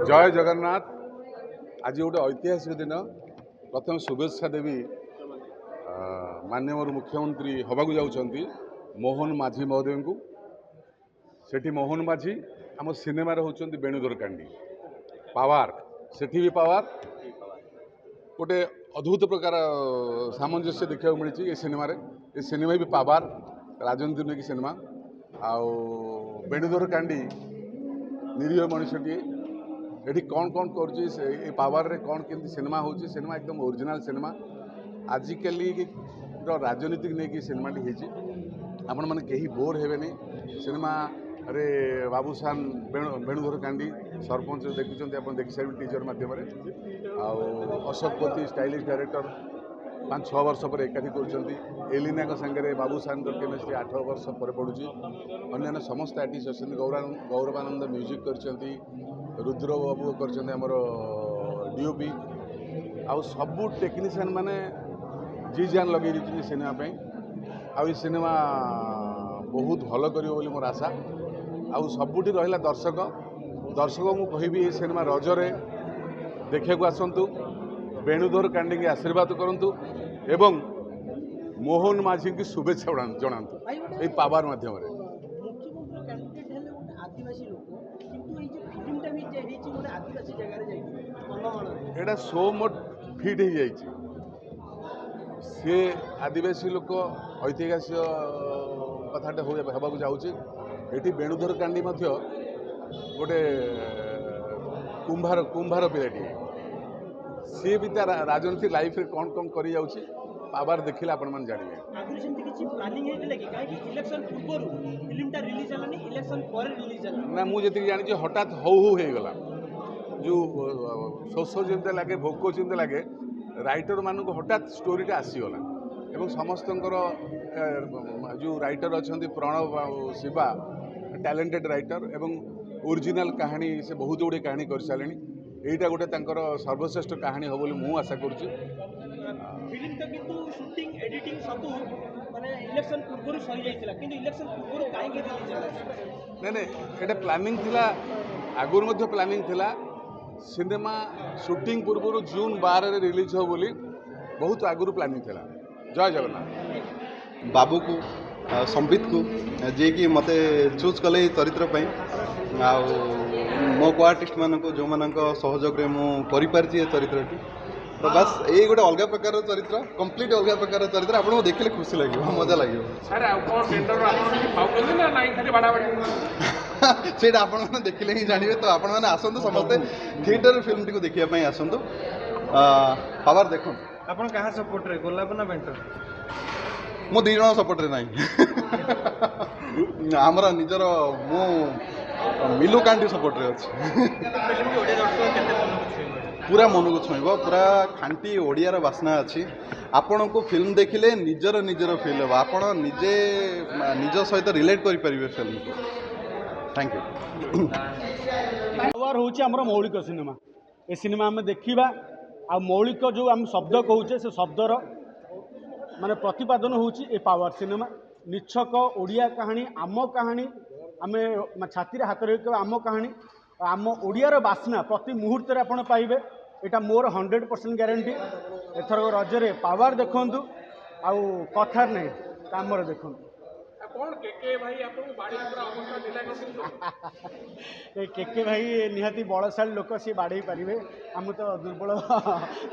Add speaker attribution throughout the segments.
Speaker 1: जय जगन्नाथ। आज गोटे ऐतिहासिक दिन। प्रथम शुभेच्छा देवी माननीय मुख्यमंत्री हवाक जाऊँगी मोहन माझी महोदय को। सेठी मोहन माझी आम सिनेमार होती वेणुधर कांडी पावर सेठी भी पावर गोटे अद्भुत प्रकार सामंजस्य देखा मिली सिनेमा ये सिनेमा भी पावर राजनीति नहीं सिनेमा आउ वेणुधर कांडी निरीह मनुष्यटी ये कौन कौन कर पावर रे कौन केमती सिनेमा हो सिनेमा एकदम ओरिजिनल सिनेमा आजिकल राजनीति नहीं सिनेमाटी आपण मैंने कहीं बोर हेबेनी सिनेमा रे बाबूसान वेणुधर कांडी सरपंच देखुं आप देखी सारे टीजर मध्यम अशोकपति स्टाइलिश डायरेक्टर 5-6 वर्ष पर एकाठी कर एलिना सागर बाबूसान केमिस्ट्री 8 वर्ष पर पड़ुची अन्य समस्त आर्टिस्ट अच्छे गौरवानंद म्यूजिक कर रुद्र बाबू कर डीओपी आउ सबू टेक्नीशियन माने जी जान लगे दी सिनेमा आई सिनेमा बहुत भल कर मोर आशा आउ सबुठी रहा दर्शक दर्शक को कहि सिनेमा रजरे देखा आसतु वेणुधर कांडी की आशीर्वाद करूँ एवं मोहन माझी की शुभेच्छा जनातु ये पावर माध्यम एटा सो मोट फिट हो जाए सी आदिवासी लोक ऐतिहासिक कथाटे होगा जाऊँगी ये वेणुधर कांडी गोटे कुंभार कुंभार पिलाटी सी भी राजनीति लाइफ रे कौन कौन कर पावर देखिले आपण मन जानिबे ना मु जति जानि हठात हौ हौ हो गला जो शोष जमी लगे भोक जमी लगे राइटर मान को हठात स्टोरीटा आसीगला एवं समस्त जो राइटर अच्छा प्रणव शिवा टैलेंटेड राइटर एवं ओरिजिनल कहानी से बहुत गुड़े कहानी कर सारे यहीटा गोटे सर्वश्रेष्ठ कहानी हो बोली मु आशा करुच्ची।
Speaker 2: फिल्म तो किंतु शूटिंग एडिटिंग सब माने इलेक्शन पूर्व सही जाइतिला किंतु इलेक्शन पूर्व काहे के
Speaker 1: नहीं नहीं एटा प्लानिंग थिला आगुर मध्य प्लानिंग थिला सिनेमा शूटिंग पूर्व जून 12 रे रिलीज हो बोली बहुत आगुर प्लानिंग थिला। जय जगन्नाथ।
Speaker 3: बाबू को संबित को जे कि मते चूज कले चरित्र मो को आर्टिस्ट मान जो मान सहयोग मु करि चरित्रटी तो बस ये गोटे अलग प्रकार चरित्र कंप्लीट अलग प्रकार चरित्र आपको देखिले खुशी लगे मजा लगे से आप देखिले ही जानवे तो आपण मैंने आसतु समस्ते थिएटर फिल्म टी देखा आसतु पावर देखो
Speaker 2: आप क्या सपोर्ट रे गोलाप ना बेंटर
Speaker 3: मो दी जन सपोर्ट रे नहीं आमर निजर मु मिलू कांडी सपोर्ट रे पूरा मन को छुईब पूरा खांटी ओडियार बासना अच्छी आपण को फिल्म देखिले निजर निजर फील हे आपण निजे निज सहित रिलेट करि परिबे फिल्म को। Thank you.
Speaker 4: पावर होची हमर मौलिक सिनेमा ए सिनेमा हम देखिबा आ मौलिक जो हम शब्द कहूचे से शब्दर माने प्रतिपादन होची ए पावर सिनेमा निछक ओडिया कहानी आम कहानी आमे छाती हाथ रख आम कहानी आम ओडियार बासना प्रति मुहूर्त आपड़ पाइबे एटा मोर 100% ग्यारंटी एथर रजरे पावर देखु आउ कथार नहीं कामर देखु केके भाई निहाती बड़शाली लोक सी बाड़े पारे आम तो दुर्बल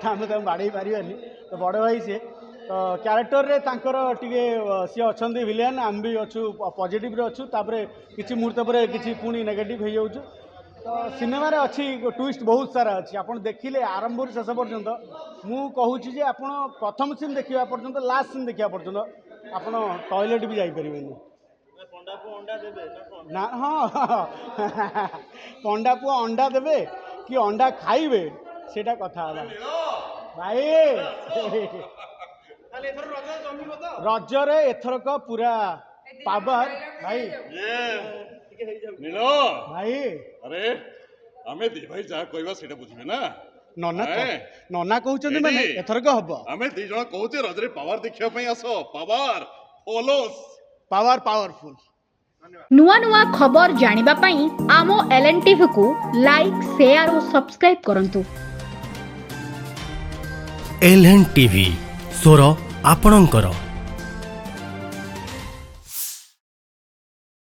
Speaker 4: आम तो बाड़े पारानी तो बड़ भाई सी तो क्यारेक्टर रे तांकर टिके सी अच्छा विलेन आम भी अच्छु पॉजिटिव रे अच्छु तापरे किछि मुहूर्त पर किछि पुणी नेगेटिव हो जाऊँ तो सिनेमा रे अच्छी ट्विस्ट बहुत सारा अच्छी आप देखिले आरंभ शेष पर्यंत मु कहूँ जे आप प्रथम सीन देखा पर्यंत लास्ट सीन देखा पर्यंत आप टॉयलेट भी जापर ना हाँ पंडा पुआ अंडा देवे कि अंडा खाइबे सेटा कथा भाई रजरे एथरक पूरा पावर भाई भाई
Speaker 5: अरे आमे दी भाई जा कहबा सेटा बुझिबे ना
Speaker 4: नना नना कहउछन माने एथरक हबो
Speaker 5: आमे दी जण कहउते रजरे पावर देखिया पई आसो पावर फॉलोस
Speaker 4: पावर पावरफुल
Speaker 6: नुआ नुआ खबर जानिबा पई आमो LNTV को लाइक शेयर और सब्सक्राइब करंतु।
Speaker 7: LNTV स्वर आपणंकर।